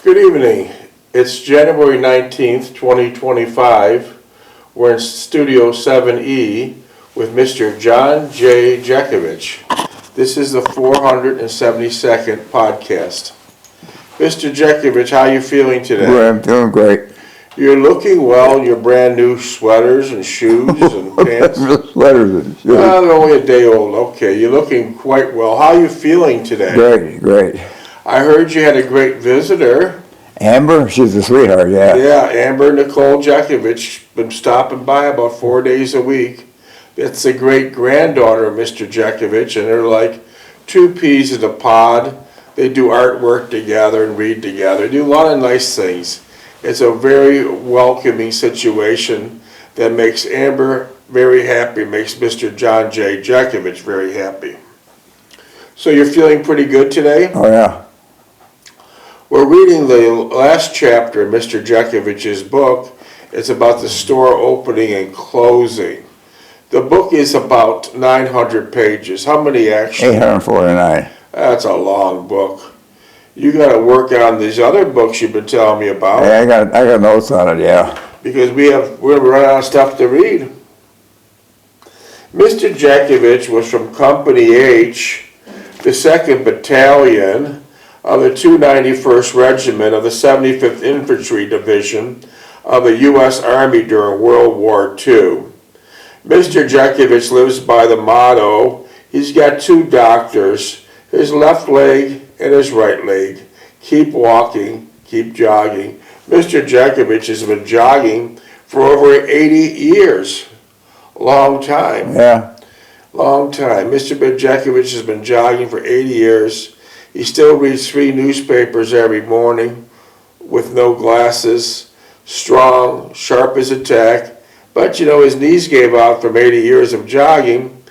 Good evening. It's January 19th, 2025. We're in Studio 7E with Mr. John J. Jeckovich. This is the 472nd podcast. Mr. Jeckovich, how are you feeling today? Well, I'm doing great. You're looking well in your brand new sweaters and shoes and pants. Sweaters and shoes. Well, they're only a day old. Okay, you're looking quite well. How are you feeling today? Great, great. I heard you had a great visitor. Amber, she's a sweetheart, yeah. Yeah, Amber Nicole Jeckovich, been stopping by about 4 days a week. It's a great granddaughter of Mr. Jeckovich, and they're like two peas in a pod. They do artwork together and read together, do a lot of nice things. It's a very welcoming situation that makes Amber very happy, makes Mr. John J. Jeckovich very happy. So you're feeling pretty good today? Oh, yeah. We're reading the last chapter in Mr. Jeckovich's book. It's about the store opening and closing. The book is about 900 pages. How many actually? 849. That's a long book. You got to work on these other books you've been telling me about. Yeah, I got notes on it, yeah. Because we're running out of stuff to read. Mr. Jeckovich was from Company H, the 2nd Battalion of the 291st Regiment of the 75th Infantry Division of the U.S. Army during World War II. Mr. Jeckovich lives by the motto, he's got two doctors, his left leg and his right leg. Keep walking, keep jogging. Mr. Jeckovich has been jogging for over 80 years. Long time. Yeah. Long time. Mr. Jeckovich has been jogging for 80 years. He still reads 3 newspapers every morning with no glasses, strong, sharp as a tack. But, you know, his knees gave out from 80 years of jogging,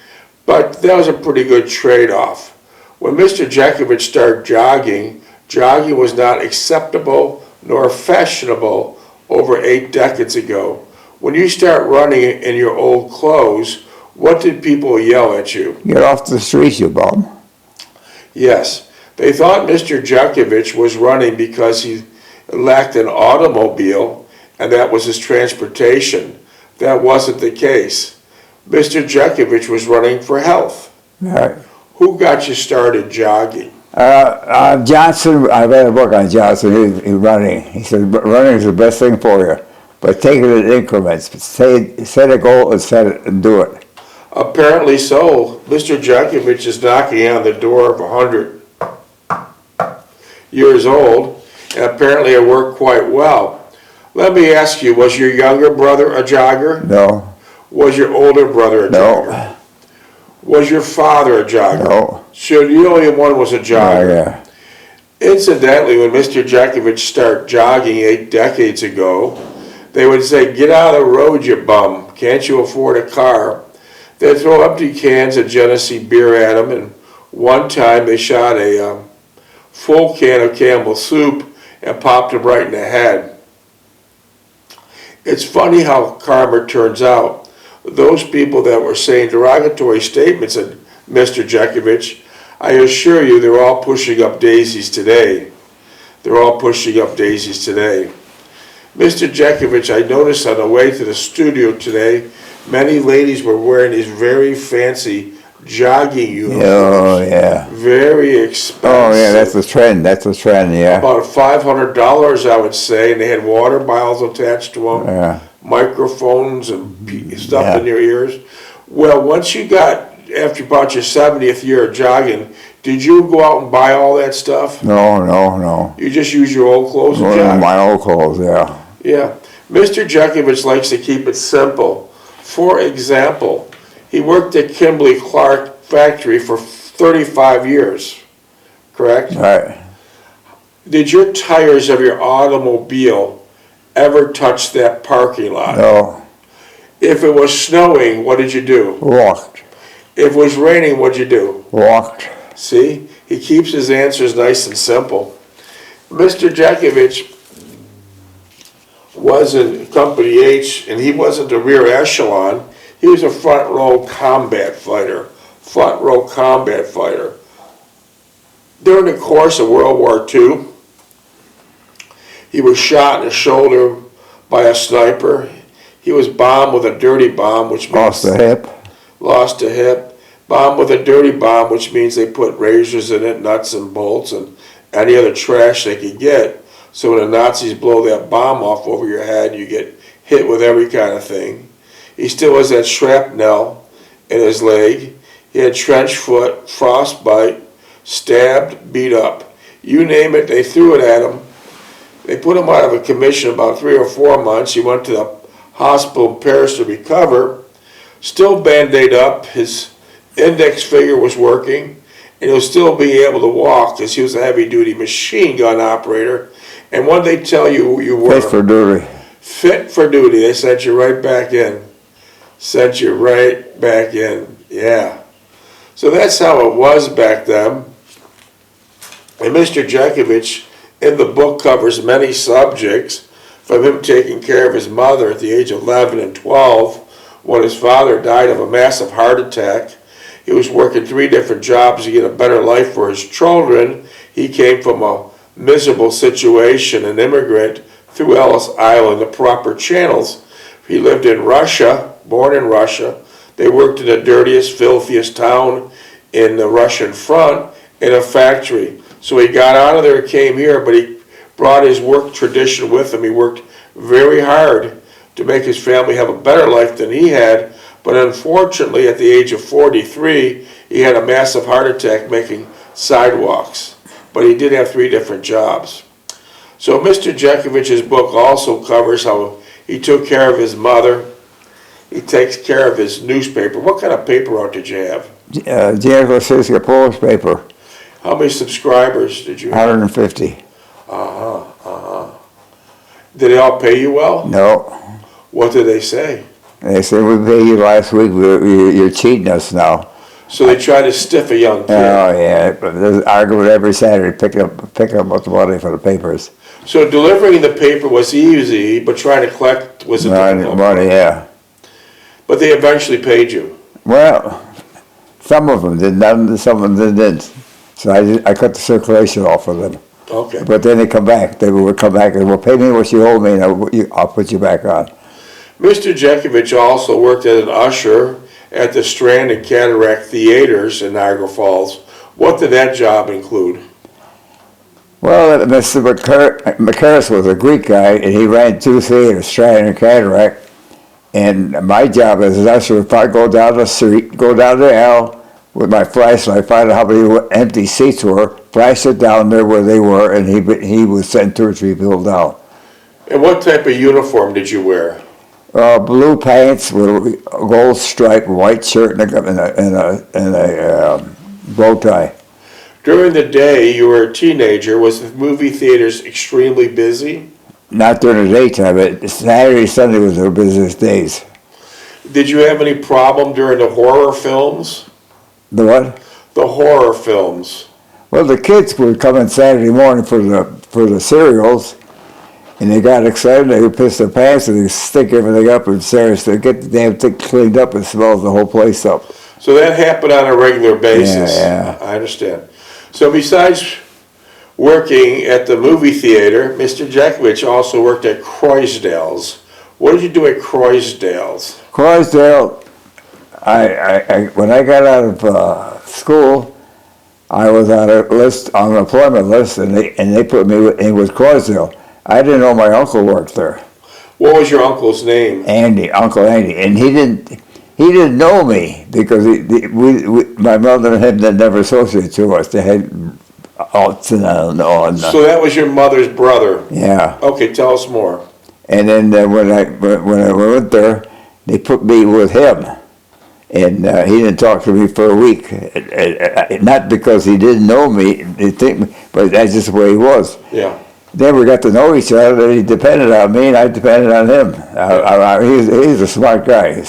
but that was a pretty good trade-off. When Mr. Jeckovich started jogging, jogging was not acceptable nor fashionable over 8 decades ago. When you start running in your old clothes, what did people yell at you? Get off the streets, you bum. Yes. They thought Mr. Jeckovich was running because he lacked an automobile and that was his transportation. That wasn't the case. Mr. Jeckovich was running for health. Right. Who got you started jogging? Johnson, I read a book on Johnson, he's running. He said, running is the best thing for you, but take it in increments. Set a goal and set it and do it. Apparently so. Mr. Jeckovich is knocking on the door of 100 years old, and apparently it worked quite well. Let me ask you, was your younger brother a jogger? No. Was your older brother a jogger? No. Was your father a jogger? No. So the only one was a jogger. Oh, yeah. Incidentally, when Mr. Jeckovich started jogging 8 decades ago, they would say, "Get out of the road, you bum. Can't you afford a car?" They'd throw empty cans of Genesee beer at him, and one time they shot a full can of Campbell's soup and popped him right in the head. It's funny how karma turns out. Those people that were saying derogatory statements at Mr. Jeckovich, I assure you they're all pushing up daisies today. They're all pushing up daisies today. Mr. Jeckovich, I noticed on the way to the studio today, many ladies were wearing these very fancy jogging uniforms. Oh, yeah. Very expensive. Oh, yeah, that's the trend. That's the trend, yeah. About $500, I would say, and they had water bottles attached to them, Yeah. microphones and stuff in your ears. Well, once you got, after about your 70th year of jogging, did you go out and buy all that stuff? No. You just use your old clothes and One jog? of my old clothes, yeah. Yeah. Mr. Jeckovich likes to keep it simple. For example, he worked at Kimberly-Clark factory for 35 years, correct? Right. Did your tires of your automobile ever touch that parking lot? No. If it was snowing, what did you do? Walked. If it was raining, what'd you do? Walked. See? He keeps his answers nice and simple. Mr. Jeckovich was in Company H, and he wasn't a rear echelon. He was a front row combat fighter. Front row combat fighter. During the course of World War II, He was shot in the shoulder by a sniper. He was bombed with a dirty bomb, which means Lost the hip. lost a hip. Bombed with a dirty bomb, which means they put razors in it, nuts and bolts, and any other trash they could get. So when the Nazis blow that bomb off over your head, you get hit with every kind of thing. He still has that shrapnel in his leg. He had trench foot, frostbite, stabbed, beat up. You name it, they threw it at him. They put him out of a commission about 3 or 4 months. He went to the hospital in Paris to recover. Still band-aid up. His index finger was working, and he'll still be able to walk because he was a heavy-duty machine gun operator. And when they tell you you were Fit for duty. fit for duty, they sent you right back in. Sent you right back in. Yeah. So that's how it was back then. And Mr. Jeckovich in the book covers many subjects, from him taking care of his mother at the age of 11 and 12 when his father died of a massive heart attack. He was working 3 different jobs to get a better life for his children. He came from a miserable situation, an immigrant through Ellis Island, the proper channels. He lived in Russia, born in Russia. They worked in the dirtiest, filthiest town in the Russian front in a factory. So he got out of there, came here, but he brought his work tradition with him. He worked very hard to make his family have a better life than he had. But unfortunately, at the age of 43, he had a massive heart attack making sidewalks. But he did have 3 different jobs. So Mr. Jeckovich's book also covers how he took care of his mother. He takes care of his newspaper. What kind of paper route did you have? Jeckovich Polish paper. How many subscribers did you have? 150. Did they all pay you well? No. What did they say? They said, we paid you last week, you're cheating us now. So they tried to stiff a young kid. Oh, yeah. There's argument every Saturday, pick up the money for the papers. So delivering the paper was easy, but trying to collect was a difficult Money, yeah. But they eventually paid you. Well, some of them did, some of them didn't. So I cut the circulation off of them. Okay. But then they come back. They would come back and, well, pay me what you owe me, and I'll put you back on. Mr. Jeckovich also worked as an usher at the Strand and Cataract Theaters in Niagara Falls. What did that job include? Well, Mr. McCarris was a Greek guy, and he ran 2 theaters, Strand and Cataract. And my job as an usher would probably go down the street, go down the aisle with my flashlight, find out how many empty seats were, flash it down there where they were, and he would send 2 or 3 people down. And what type of uniform did you wear? Blue pants with a gold stripe, white shirt, and a bow tie. During the day, you were a teenager. Was the movie theaters extremely busy? Not during the daytime, but Saturday, Sunday was their busiest days. Did you have any problem during the horror films? The what? The horror films. Well, the kids would come in Saturday morning for the cereals, and they got excited. They would piss their pants and they stick everything up and seriously get the damn thing cleaned up and smells the whole place up. So that happened on a regular basis. Yeah. I understand. So besides working at the movie theater, Mr. Jeckovich also worked at Croisdale's. What did you do at Croisdale's? Croisdale, when I got out of school, I was on an employment list, and they put me in with Croisdale. I didn't know my uncle worked there. What was your uncle's name? Uncle Andy, and he didn't know me because my mother and him had never associated to us. They had aunts and on. So that was your mother's brother. Yeah. Okay, tell us more. And then when I went there, they put me with him, and he didn't talk to me for a week. Not because he didn't know me, but that's just the way he was. Yeah. Then we got to know each other, and he depended on me, and I depended on him. He's a smart guy.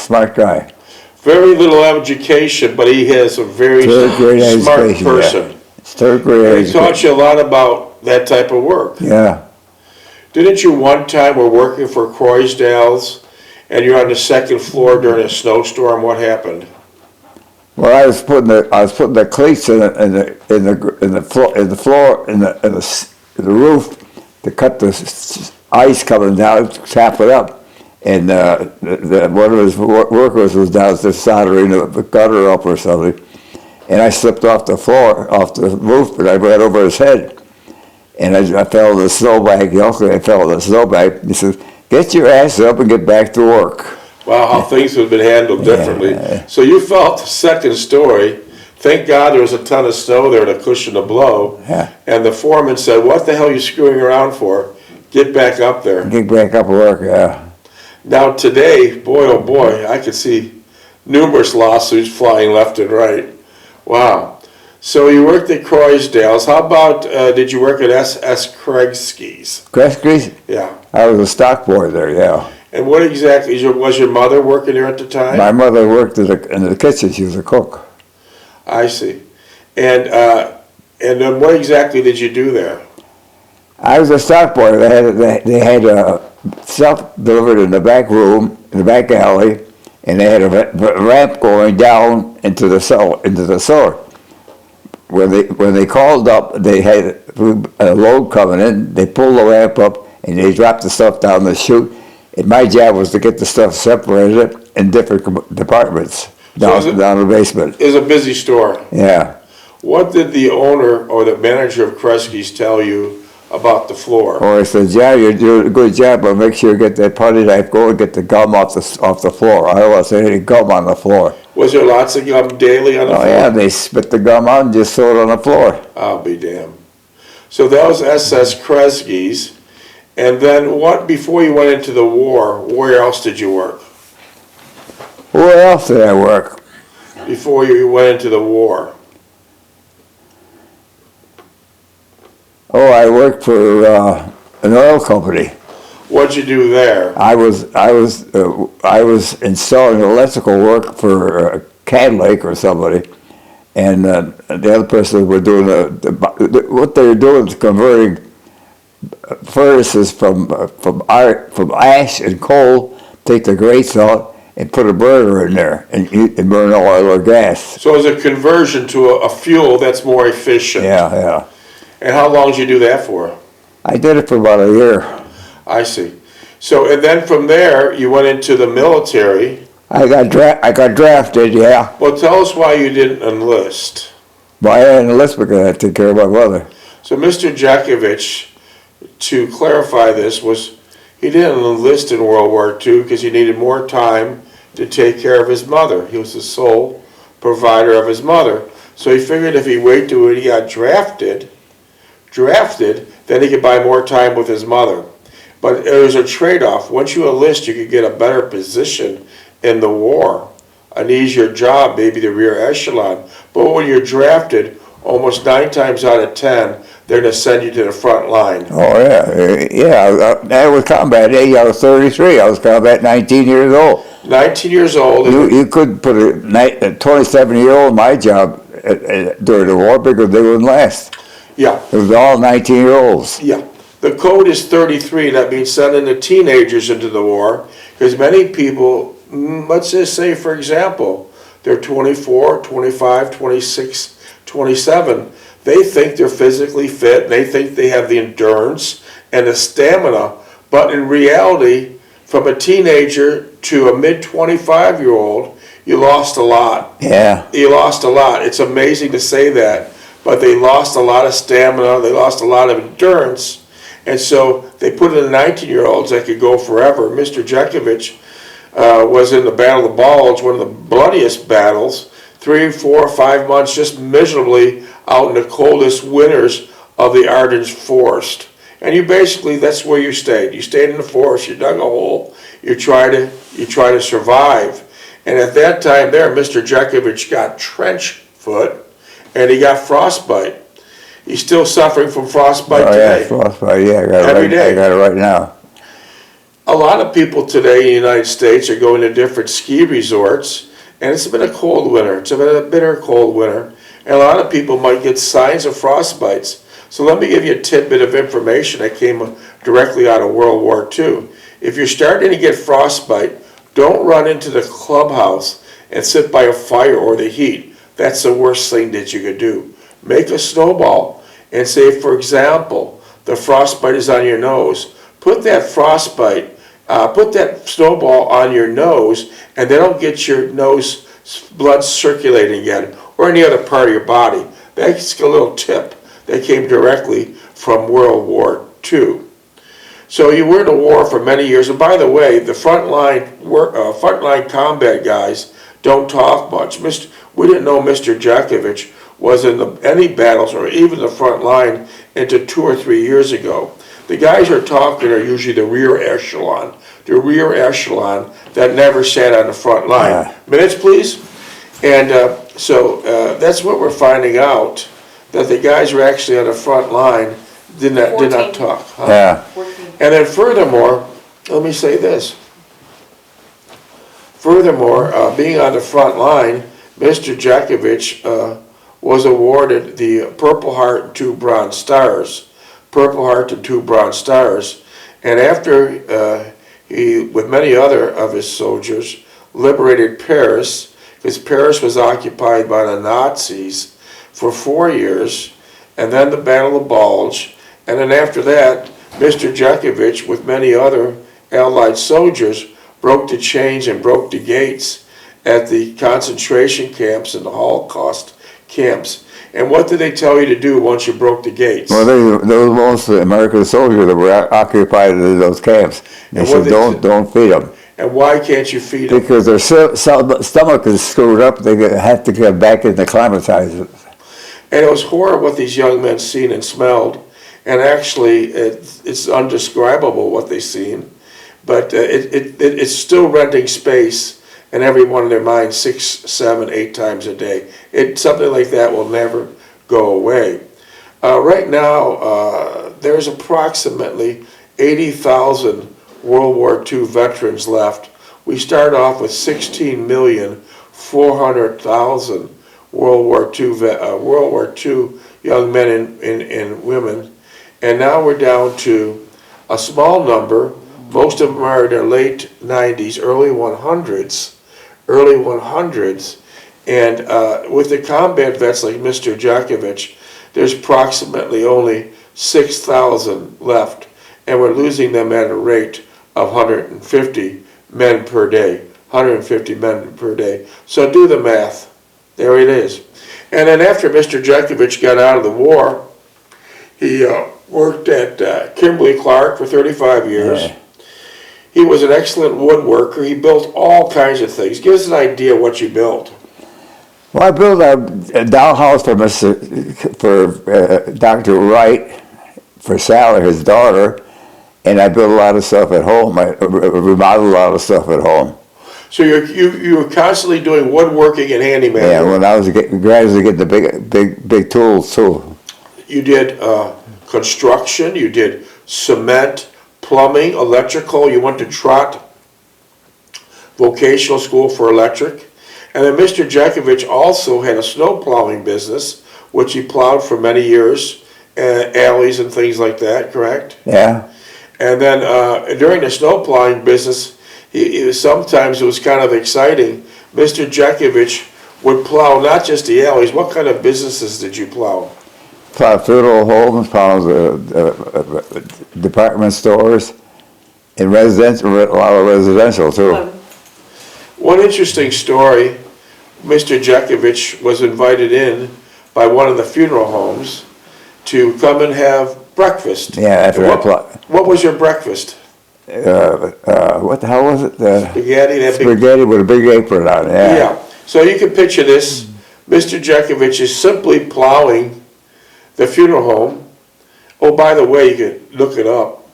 Very little education, but he has a very smart person. Yeah. 3rd grade education. He taught you a lot about that type of work. Yeah. Didn't you one time were working for Croisdale's, and you're on the 2nd floor during a snowstorm? What happened? Well, I was putting the cleats in the roof to cut the ice coming down, tap it up. And one of his workers was downstairs soldering the gutter up or something. And I slipped off the floor, off the roof, and I ran over his head. And I fell in the snowbank. I fell in the snowbank. He says, "Get your ass up and get back to work." Wow, how things have been handled differently. Yeah. So you fell off the second story. Thank God there was a ton of snow there to cushion the blow. Yeah. And the foreman said, "What the hell are you screwing around for? Get back up there." Get back up and work, yeah. Now today, boy oh boy, I could see numerous lawsuits flying left and right. Wow. So you worked at Croisdale's. How about, did you work at SS Kregsky's? Kregsky's? Yeah. I was a stock boy there, yeah. And what exactly, was your mother working there at the time? My mother worked in the kitchen. She was a cook. I see. And then what exactly did you do there? I was a stock boy. They had stuff delivered in the back room, in the back alley, and they had a ramp going down into the cellar. When they called up, they had a load coming in. They pulled the ramp up and they dropped the stuff down the chute. And my job was to get the stuff separated in different departments down the basement. It was a busy store. Yeah. What did the owner or the manager of Kresge's tell you about the floor? Or I said, "Yeah, you're doing a good job, but make sure you get that putty knife going and get the gum off the floor. I don't want to see any gum on the floor." Was there lots of gum daily on the floor? Oh yeah, they spit the gum out and just throw it on the floor. I'll be damned. So that was SS Kresge's. And then what, before you went into the war, where else did you work? Where else did I work? Before you went into the war? Oh, I worked for an oil company. What'd you do there? I was installing electrical work for Cadillac or somebody, and the other person were doing what they were doing is converting furnaces from ash and coal. Take the grates out and put a burner in there and burn oil or gas. So it was a conversion to a fuel that's more efficient. Yeah, yeah. And how long did you do that for? I did it for about a year. I see. So, and then from there, you went into the military. I got drafted, yeah. Well, tell us why you didn't enlist. Well, I had an enlistment because I had to take care of my mother. So Mr. Jeckovich, to clarify this, he didn't enlist in World War II because he needed more time to take care of his mother. He was the sole provider of his mother. So he figured if he waited till he got drafted, then he could buy more time with his mother. But there was a trade-off. Once you enlist, you could get a better position in the war, an easier job, maybe the rear echelon. But when you're drafted, almost 9 times out of 10, they're going to send you to the front line. Oh, yeah. I was combat age. I was 33. I was combat 19 years old. 19 years old. You could put a 27-year-old in my job during the war because they wouldn't last. Yeah. It was all 19-year-olds. Yeah. The code is 33. That means sending the teenagers into the war. Because many people, let's just say, for example, they're 24, 25, 26, 27. They think they're physically fit. And they think they have the endurance and the stamina. But in reality, from a teenager to a mid-25-year-old, you lost a lot. Yeah. You lost a lot. It's amazing to say that. But they lost a lot of stamina. They lost a lot of endurance. And so they put in the 19-year-olds that could go forever. Mr. Jeckovich was in the Battle of the Bulge, one of the bloodiest battles, 3, 4, 5 months just miserably out in the coldest winters of the Ardennes forest. And you basically, that's where you stayed. You stayed in the forest, you dug a hole, you try to survive. And at that time there, Mr. Jeckovich got trench foot and he got frostbite. He's still suffering from frostbite today. Yeah, frostbite, yeah. Every day. I got it right now. A lot of people today in the United States are going to different ski resorts, and it's been a cold winter. It's been a bitter cold winter, and a lot of people might get signs of frostbites. So let me give you a tidbit of information that came directly out of World War II. If you're starting to get frostbite, don't run into the clubhouse and sit by a fire or the heat. That's the worst thing that you could do. Make a snowball and say, for example, the frostbite is on your nose. Put that put that snowball on your nose, and then it'll get your nose blood circulating again, or any other part of your body. That's a little tip that came directly from World War II. So you were in a war for many years, and by the way, the frontline combat guys don't talk much. We didn't know Mr. Jeckovich was in any battles or even the front line until 2 or 3 years ago. The guys who are talking are usually the rear echelon that never sat on the front line. Minutes, please. And so that's what we're finding out, that the guys who are actually on the front line did not talk. Huh? Yeah. And then furthermore, let me say this. Furthermore, being on the front line, Mr. Jeckovich was awarded the Purple Heart and 2 Bronze Stars. Purple Heart and 2 Bronze Stars. And after he, with many other of his soldiers, liberated Paris, because Paris was occupied by the Nazis for 4 years, and then the Battle of Bulge, and then after that, Mr. Jeckovich, with many other Allied soldiers, broke the chains and broke the gates at the concentration camps and the Holocaust camps. And what did they tell you to do once you broke the gates? Well, those mostly American soldiers that were occupied in those camps. They said, don't feed them. And why can't you feed them? Because their stomach is screwed up. They have to get back and acclimatize it. And it was horrible what these young men seen and smelled. And actually, it's undescribable what they seen. But it's still renting space in every one of their minds 6, 7, 8 times a day. Something like that will never go away. Right now, there's approximately 80,000 World War II veterans left. We start off with 16,400,000 World War II young men and women, and now we're down to a small number. Most of them are in their late 90s, early 100s, and with the combat vets like Mr. Jeckovich, there's approximately only 6,000 left, and we're losing them at a rate of 150 men per day, 150 men per day. So do the math. There it is. And then after Mr. Jeckovich got out of the war, he worked at Kimberly-Clark for 35 years. Yeah. He was an excellent woodworker. He built all kinds of things. Give us an idea what you built. Well, I built a dollhouse for Dr. Wright, for Sally, his daughter, and I built a lot of stuff at home. I remodeled a lot of stuff at home. So you were constantly doing woodworking and handyman. Yeah, when I was gradually getting the big tools too. You did construction. You did cement, plumbing, electrical. You went to Trot Vocational School for Electric. And then Mr. Jeckovich also had a snow plowing business, which he plowed for many years, alleys and things like that, correct? Yeah. And then during the snow plowing business, sometimes it was kind of exciting. Mr. Jeckovich would plow not just the alleys. What kind of businesses did you plow? Plowed funeral homes, plowed department stores, and residential, a lot of residential too. One interesting story, Mr. Jeckovich was invited in by one of the funeral homes to come and have breakfast. Yeah, after I plowed. What was your breakfast? What the hell was it? Spaghetti. Spaghetti with a big apron on it. Yeah. So you can picture this. Mr. Jeckovich is simply plowing the funeral home. Oh, by the way, you can look it up.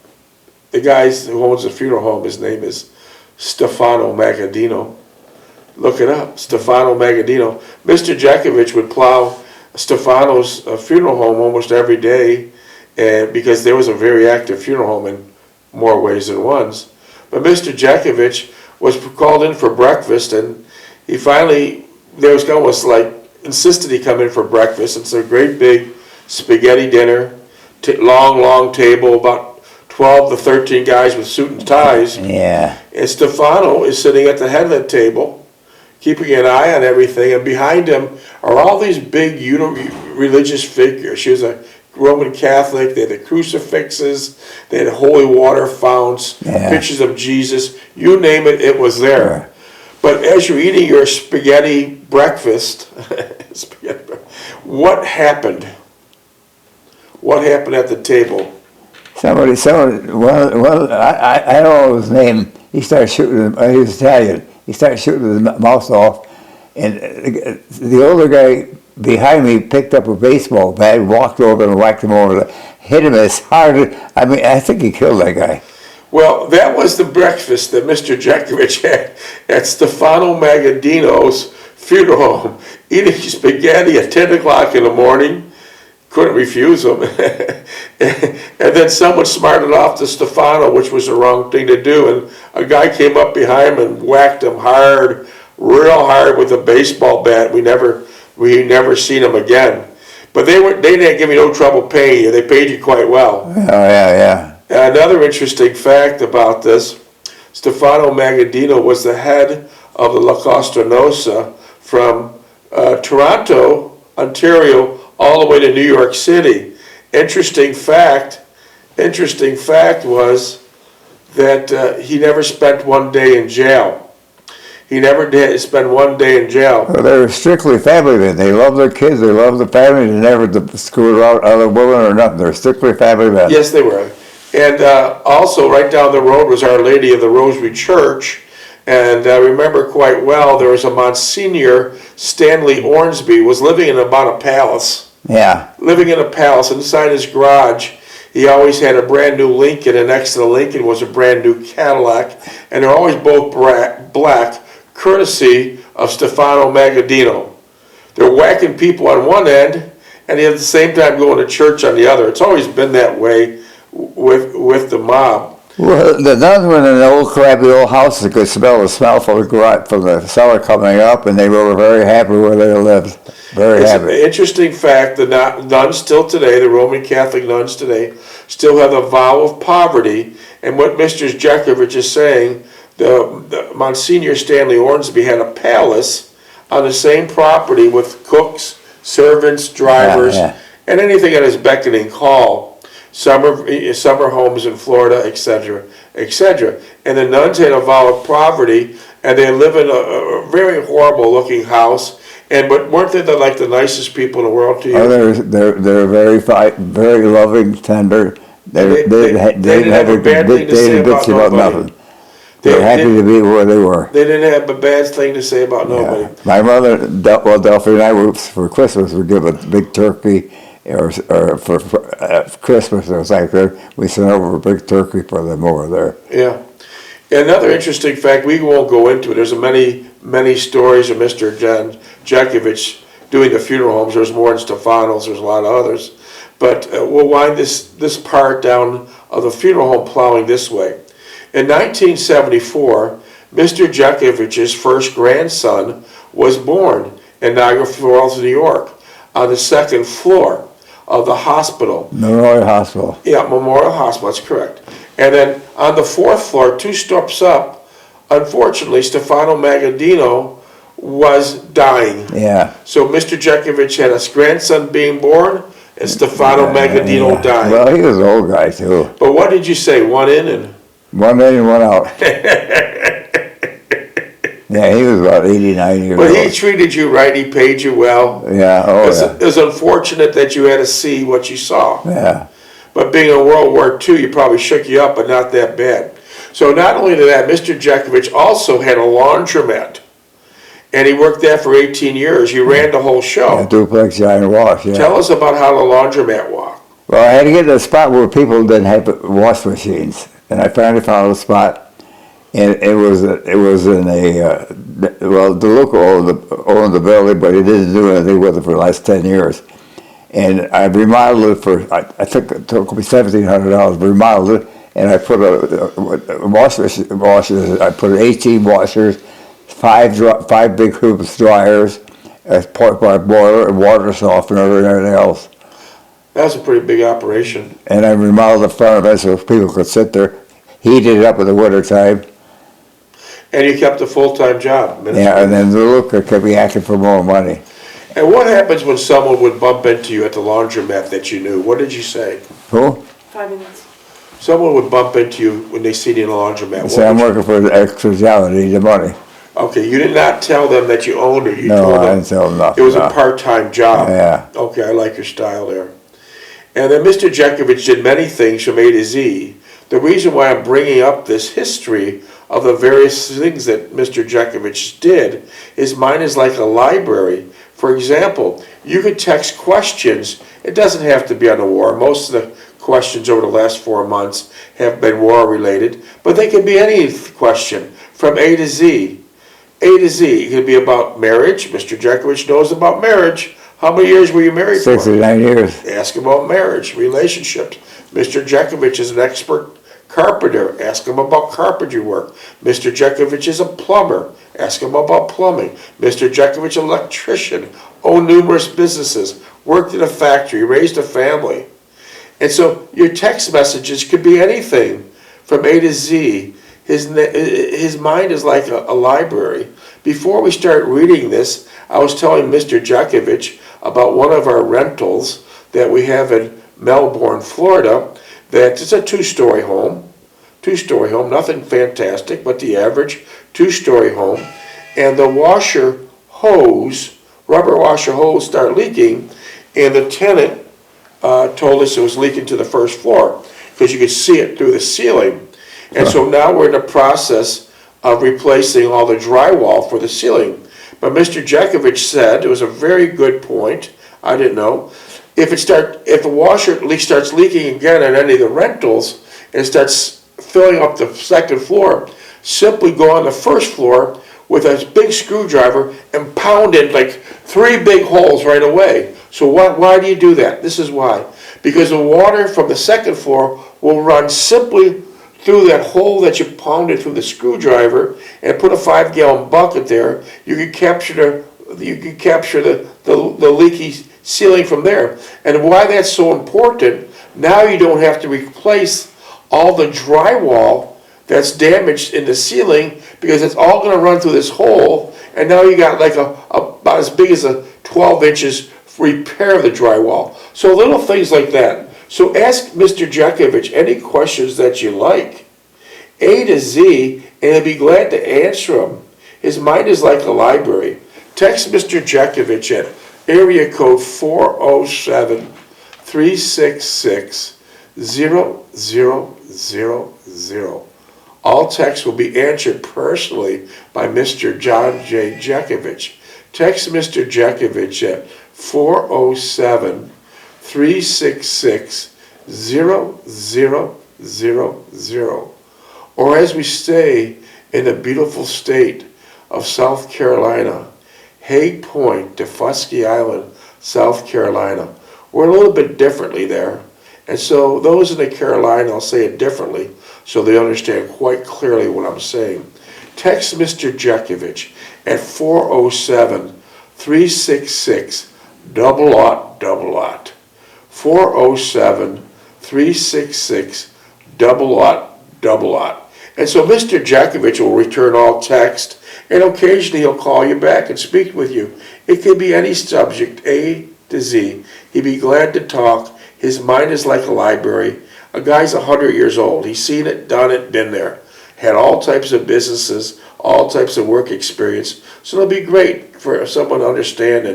The guy who owns the funeral home, his name is Stefano Magadino. Look it up, Stefano Magadino. Mr. Jeckovich would plow Stefano's funeral home almost every day, and because there was a very active funeral home in more ways than ones. But Mr. Jeckovich was called in for breakfast, and he finally, there was almost like, insisted he come in for breakfast. It's a great big spaghetti dinner, long table, about 12 to 13 guys with suit and ties. Yeah. And Stefano is sitting at the head of the table, keeping an eye on everything, and behind him are all these big religious figures. She was a Roman Catholic. They had the crucifixes. They had holy water founts, pictures of Jesus. You name it, it was there. Yeah. But as you're eating your spaghetti breakfast, what happened? What happened at the table? Somebody, well, I don't know his name. He started shooting, he was Italian. He started shooting his mouth off. And the older guy behind me picked up a baseball bat, walked over and whacked him over, hit him as hard. I think he killed that guy. Well, that was the breakfast that Mr. Jeckovich had at Stefano Magaddino's funeral home, eating spaghetti at 10 o'clock in the morning. Couldn't refuse him. And then someone smarted off to Stefano, which was the wrong thing to do, and a guy came up behind him and whacked him hard, real hard with a baseball bat. We never seen him again. But they didn't give me no trouble paying you. They paid you quite well. Oh, yeah. Another interesting fact about this, Stefano Magaddino was the head of the La Costa Nostra from Toronto, Ontario, all the way to New York City. Interesting fact was that he never spent one day in jail. He never did spend one day in jail. Well, they were strictly family men. They loved their kids. They loved the family. They never screwed out other women or nothing. They were strictly family men. Yes, they were. And also, right down the road was Our Lady of the Rosary Church. And I remember quite well, there was a Monsignor, Stanley Ormsby, was living in about a palace. Yeah. Living in a palace. Inside his garage, he always had a brand new Lincoln, and next to the Lincoln was a brand new Cadillac. And they're always both black, courtesy of Stefano Magaddino. They're whacking people on one end, and at the same time going to church on the other. It's always been that way with the mob. Well, the nuns were in an old crappy old house that could smell the smell from the cellar coming up, and they were very happy where they lived. Very happy. It's an interesting fact, the nuns still today, the Roman Catholic nuns today, still have the vow of poverty. And what Mr. Jeckovich is saying, the Monsignor Stanley Ormsby had a palace on the same property with cooks, servants, drivers, and anything at his beckoning call. Summer homes in Florida, etc., etc. And the nuns had a vow of poverty, and they live in a very horrible-looking house. But weren't they the nicest people in the world to you? Oh, they're very loving, tender. They didn't have a bad thing to say about nobody. They were happy to be where they were. They didn't have a bad thing to say about nobody. My mother, Delphine and I, for Christmas, would give a big turkey. Or for Christmas, it was like that. We sent over a big turkey for them over there. Yeah. Another interesting fact, we won't go into it. There's many stories of Mr. Jeckovich doing the funeral homes. There's more in Stefano's. There's a lot of others. But we'll wind this part down of the funeral home plowing this way. In 1974, Mr. Jeckovich's first grandson was born in Niagara Falls, New York, on the second floor of the hospital. Memorial Hospital. Yeah, Memorial Hospital, that's correct. And then on the fourth floor, 2 steps up, unfortunately, Stefano Magaddino was dying. Yeah. So Mr. Jeckovich had a grandson being born, and Stefano Magaddino dying. Well, he was an old guy, too. But what did you say, one in and... One in and one out. Yeah, he was about 89 years old. But he treated you right, he paid you well. Yeah, It was unfortunate that you had to see what you saw. Yeah. But being in World War II, you probably shook you up, but not that bad. So not only did that, Mr. Jeckovich also had a laundromat. And he worked there for 18 years. You ran the whole show. Yeah, duplex giant wash, yeah. Tell us about how the laundromat walked. Well, I had to get to a spot where people didn't have wash machines. And I finally found a spot. And it was in a, the local owned the building, but he didn't do anything with it for the last 10 years. And I remodeled it for, I think it took me $1,700 to remodel it, and I put a washers, I put 18 washers, five big hoops dryers, a pork bark boiler, a water softener, and everything else. That was a pretty big operation. And I remodeled the front of it so people could sit there, heated it up in the wintertime. And you kept a full-time job. Yeah, and then the looker kept me asking for more money. And what happens when someone would bump into you at the laundromat that you knew? What did you say? Who? 5 minutes. Someone would bump into you when they see you in the laundromat. Say I'm working for the extra salary, the money. Okay, you did not tell them that you owned it. You No, told I them didn't tell them nothing. it was no. a part-time job. Yeah. Okay, I like your style there. And then Mr. Jeckovich did many things from A to Z. The reason why I'm bringing up this history of the various things that Mr. Jeckovich did is mine is like a library. For example, you could text questions. It doesn't have to be on the war. Most of the questions over the last 4 months have been war related, but they can be any question from A to Z. A to Z. It could be about marriage. Mr. Jeckovich knows about marriage. How many years were you married for? 69 years. Ask him about marriage, relationships. Mr. Jeckovich is an expert carpenter. Ask him about carpentry work. Mr. Jeckovich is a plumber. Ask him about plumbing. Mr. Jeckovich, electrician, owned numerous businesses, worked in a factory, raised a family. And so your text messages could be anything from A to Z. His mind is like a library. Before we start reading this, I was telling Mr. Jeckovich about one of our rentals that we have in Melbourne, Florida, that it's a two-story home, nothing fantastic, but the average two-story home. And the washer hose, rubber washer hose started leaking, and the tenant told us it was leaking to the first floor because you could see it through the ceiling. And so now we're in the process of replacing all the drywall for the ceiling. But Mr. Jeckovich said, it was a very good point, I didn't know, if the washer starts leaking again at any of the rentals and it starts filling up the second floor, simply go on the first floor with a big screwdriver and pound in like 3 big holes right away. So why do you do that? This is why. Because the water from the second floor will run simply through that hole that you pounded through the screwdriver and put a 5-gallon bucket there. You can capture the leaky ceiling from there. And why that's so important, now you don't have to replace all the drywall that's damaged in the ceiling because it's all going to run through this hole, and now you got like about as big as a 12 inches repair of the drywall. So little things like that. So ask Mr. Jeckovich any questions that you like, A to Z, and he'll be glad to answer them. His mind is like a library. Text Mr. Jeckovich at area code 407-366-0000. All texts will be answered personally by Mr. John J. Jeckovich. Text Mr. Jeckovich at 407-366-0000. Or as we stay in the beautiful state of South Carolina, Hague Point, Defusky Island, South Carolina. We're a little bit differently there. And so those in the Carolina, I'll say it differently so they understand quite clearly what I'm saying. Text Mr. Jeckovich at 407-366-0000. 407-366-0000. And so Mr. Jeckovich will return all text, and occasionally he'll call you back and speak with you. It can be any subject, A to Z. He'd be glad to talk. His mind is like a library. A guy's 100 years old. He's seen it, done it, been there. Had all types of businesses, all types of work experience. So it'll be great for someone to understand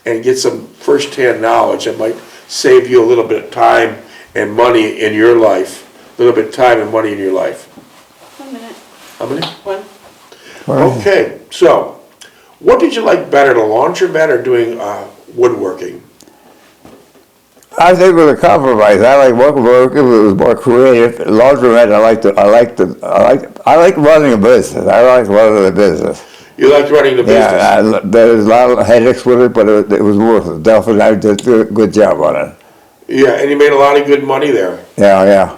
and get some first-hand knowledge that might save you a little bit of time and money in your life. A little bit of time and money in your life. 1 minute. How many? 1. Okay, so what did you like better, the laundromat or doing woodworking? I think it was a compromise. I like woodworking, it was more creative. Laundromat, I like running a business. I like running a business. You liked running the business? Yeah, there was a lot of headaches with it, but it was worth it. Definitely, I did a good job on it. Yeah, and you made a lot of good money there. Yeah.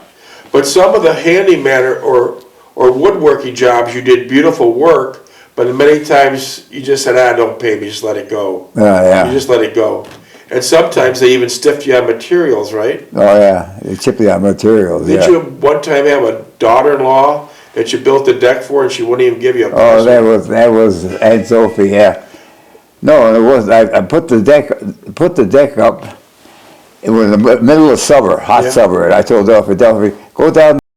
But some of the handyman or woodworking jobs, you did beautiful work, but many times you just said, don't pay me, just let it go. Yeah. You just let it go. And sometimes they even stiffed you on materials, right? Oh, yeah. They chip you on materials, Did you one time have a daughter-in-law that you built the deck for and she wouldn't even give you a Oh, that was Aunt Sophie, yeah. No, it wasn't. I put the deck up. It was in the middle of summer, hot Yeah. summer, and I told Delphi, go down